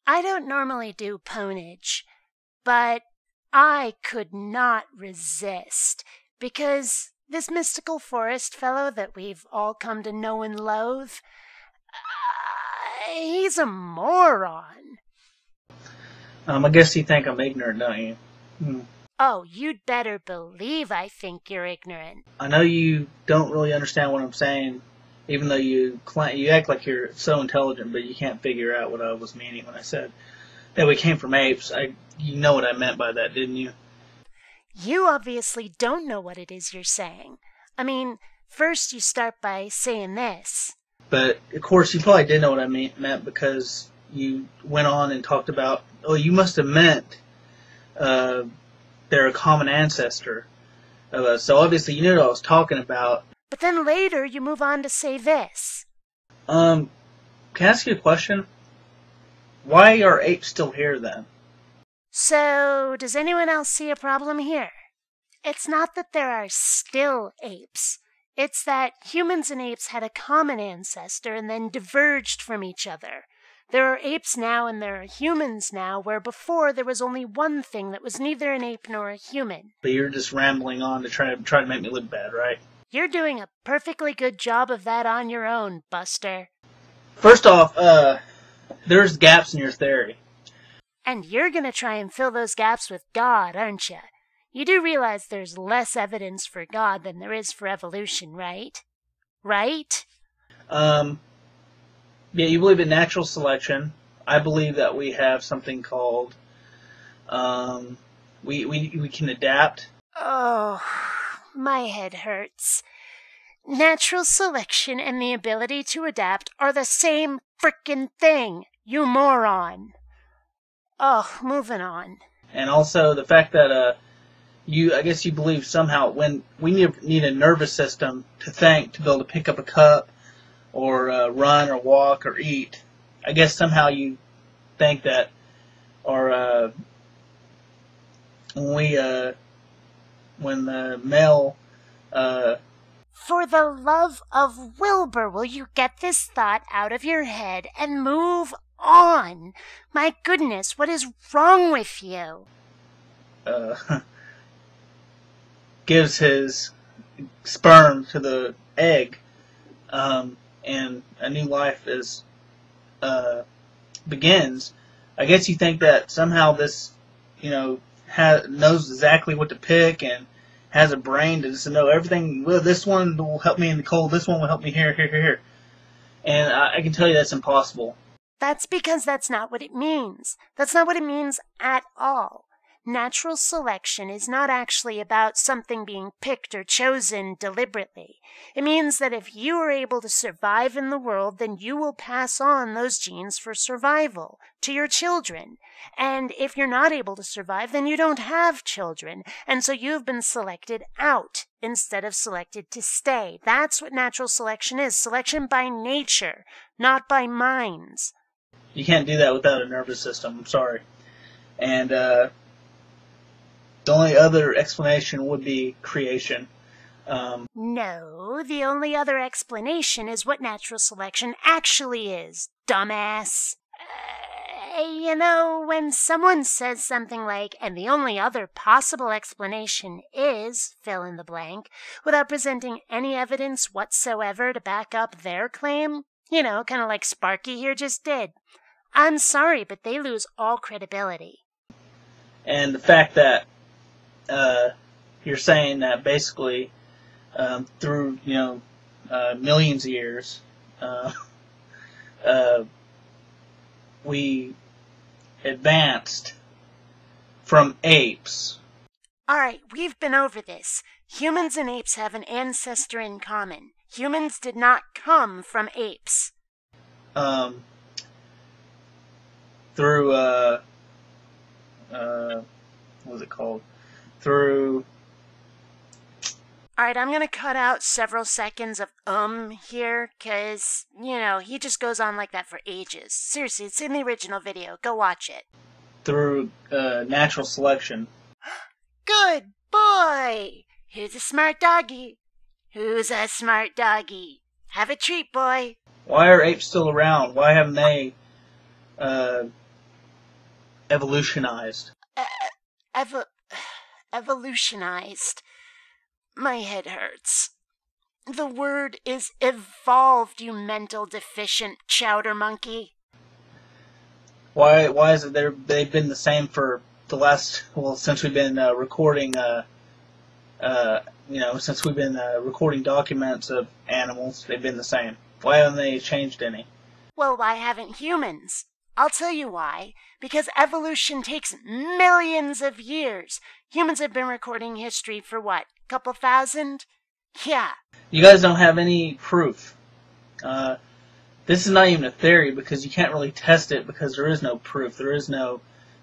I don't normally do pwnage, but I could not resist, because this mystical forest fellow that we've all come to know and loathe, he's a moron. I guess you think I'm ignorant, don't you? Oh, you'd better believe I think you're ignorant. I know you don't really understand what I'm saying, even though you act like you're so intelligent, but you can't figure out what I was meaning when I said that we came from apes. You know what I meant by that, didn't you? You obviously don't know what it is you're saying. I mean, first you start by saying this. But, of course, you probably did know what I meant because you went on and talked about, oh, you must have meant they're a common ancestor of us. So, obviously, you knew what I was talking about. But then later you move on to say this. Can I ask you a question? Why are apes still here, then? So, does anyone else see a problem here? It's not that there are still apes. It's that humans and apes had a common ancestor and then diverged from each other. There are apes now and there are humans now, where before there was only one thing that was neither an ape nor a human. But you're just rambling on to try to make me look bad, right? You're doing a perfectly good job of that on your own, Buster. First off, there's gaps in your theory. And you're gonna try and fill those gaps with God, aren't you? You do realize there's less evidence for God than there is for evolution, right? Right? Yeah, you believe in natural selection. I believe that we have something called, we can adapt. Oh, my head hurts. Natural selection and the ability to adapt are the same frickin' thing, you moron. Oh, moving on. And also the fact that, I guess you believe somehow when we need a nervous system to think, to be able to pick up a cup, or run, or walk, or eat. I guess somehow you think that, or when the male, For the love of Wilbur, will you get this thought out of your head and move on? My goodness, what is wrong with you? gives his sperm to the egg, and a new life begins. I guess you think that somehow this, knows exactly what to pick and has a brain to just know everything. Well, this one will help me in the cold. This one will help me here. And I can tell you that's impossible. That's because that's not what it means. That's not what it means at all. Natural selection is not actually about something being picked or chosen deliberately. It means that if you are able to survive in the world, then you will pass on those genes for survival to your children. And if you're not able to survive, then you don't have children. And so you've been selected out instead of selected to stay. That's what natural selection is. Selection by nature, not by minds. You can't do that without a nervous system. I'm sorry. And, the only other explanation would be creation. No, the only other explanation is what natural selection actually is, dumbass. When someone says something like, and the only other possible explanation is, fill in the blank, without presenting any evidence whatsoever to back up their claim, kind of like Sparky here just did, I'm sorry, but they lose all credibility. And the fact that you're saying that basically through millions of years we advanced from apes. Alright, we've been over this. Humans and apes have an ancestor in common. Humans did not come from apes. Through what was it called? Through... Alright, I'm gonna cut out several seconds of here, cause, he just goes on like that for ages. Seriously, it's in the original video. Go watch it. Through natural selection. Good boy! Who's a smart doggy? Who's a smart doggy? Have a treat, boy. Why are apes still around? Why haven't they evolutionized. Evo- evolutionized. My head hurts. The word is evolved, you mental deficient chowder monkey. Why is it they've been the same for the last, well, since we've been recording, since we've been recording documents of animals, they've been the same. Why haven't they changed any? Well, why haven't humans? I'll tell you why. Because evolution takes millions of years. Humans have been recording history for what? Couple thousand? Yeah. You guys don't have any proof. This is not even a theory because you can't really test it because there is no proof. There is no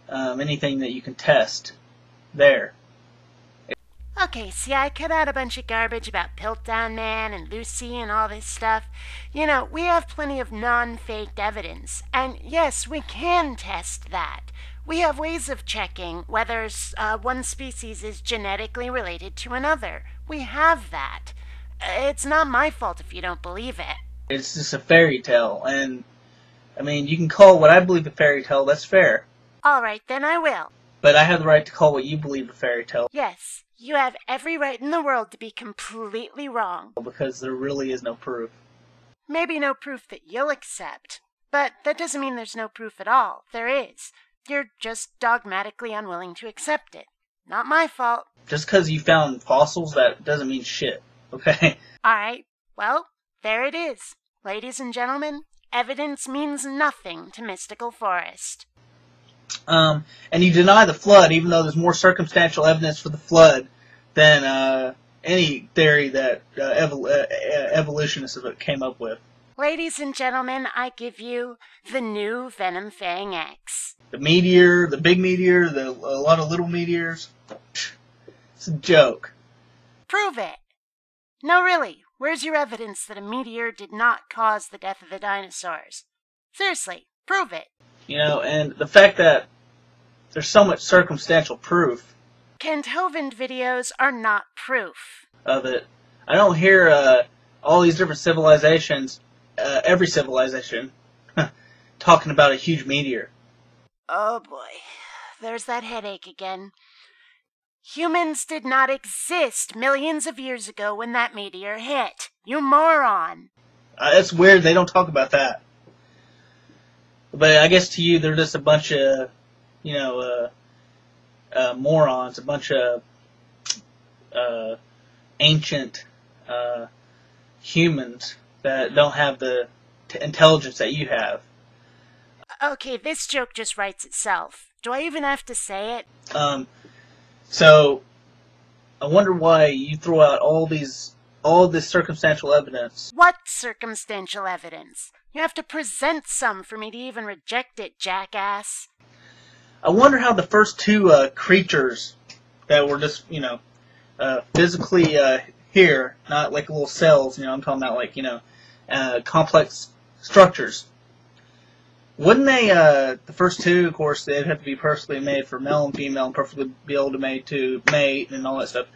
anything that you can test there. Okay, see, I cut out a bunch of garbage about Piltdown Man and Lucy and all this stuff. You know, we have plenty of non-faked evidence. And yes, we can test that. We have ways of checking whether one species is genetically related to another. We have that. It's not my fault if you don't believe it. It's just a fairy tale, and, I mean, you can call what I believe a fairy tale, that's fair. All right, then I will. But I have the right to call what you believe a fairy tale. Yes, you have every right in the world to be completely wrong. Because there really is no proof. Maybe no proof that you'll accept, but that doesn't mean there's no proof at all. There is. You're just dogmatically unwilling to accept it. Not my fault. Just because you found fossils, that doesn't mean shit, okay? All right, well, there it is. Ladies and gentlemen, evidence means nothing to MysticalForest. And you deny the flood, even though there's more circumstantial evidence for the flood than any theory that evolutionists came up with. Ladies and gentlemen, I give you the new Venom Fang X. The meteor, the big meteor, a lot of little meteors. It's a joke. Prove it. No, really, where's your evidence that a meteor did not cause the death of the dinosaurs? Seriously, prove it. You know, and the fact that there's so much circumstantial proof. Kent Hovind videos are not proof of it. I don't hear all these different civilizations, every civilization, talking about a huge meteor. Oh boy, there's that headache again. Humans did not exist millions of years ago when that meteor hit. You moron. That's weird, they don't talk about that. But I guess to you, they're just a bunch of, morons, a bunch of ancient humans that don't have the intelligence that you have. Okay, this joke just writes itself. Do I even have to say it? So, I wonder why you throw out all this circumstantial evidence. What circumstantial evidence? You have to present some for me to even reject it, jackass. I wonder how the first two creatures that were just, physically here, not like little cells, I'm talking about like, complex structures. Wouldn't they, the first two, of course, they'd have to be perfectly made for male and female and perfectly be able to mate and all that stuff.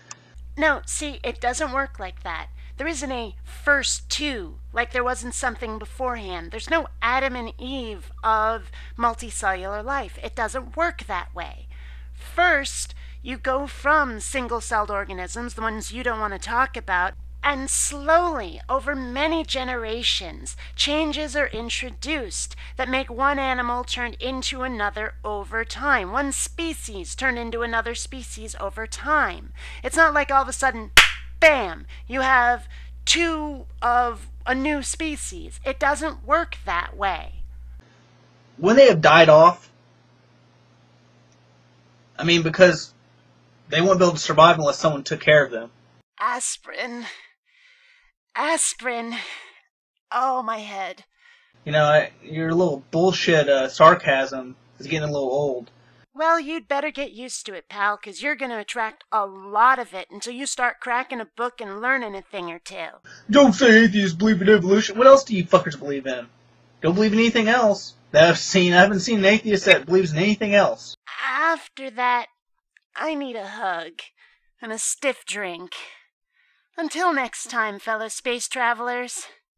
No, see, it doesn't work like that. There isn't a first two, like there wasn't something beforehand. There's no Adam and Eve of multicellular life. It doesn't work that way. First, you go from single-celled organisms, the ones you don't want to talk about, and slowly, over many generations, changes are introduced that make one animal turn into another over time. One species turn into another species over time. It's not like all of a sudden, bam, you have two of a new species. It doesn't work that way. Wouldn't they have died off? I mean, because they wouldn't be able to survive unless someone took care of them. Aspirin. Aspirin. Oh, my head. Your little bullshit sarcasm is getting a little old. Well, you'd better get used to it, pal, 'cause you're going to attract a lot of it until you start cracking a book and learning a thing or two. Don't say atheists believe in evolution. What else do you fuckers believe in? Don't believe in anything else that I haven't seen an atheist that believes in anything else. After that, I need a hug and a stiff drink. Until next time, fellow space travelers.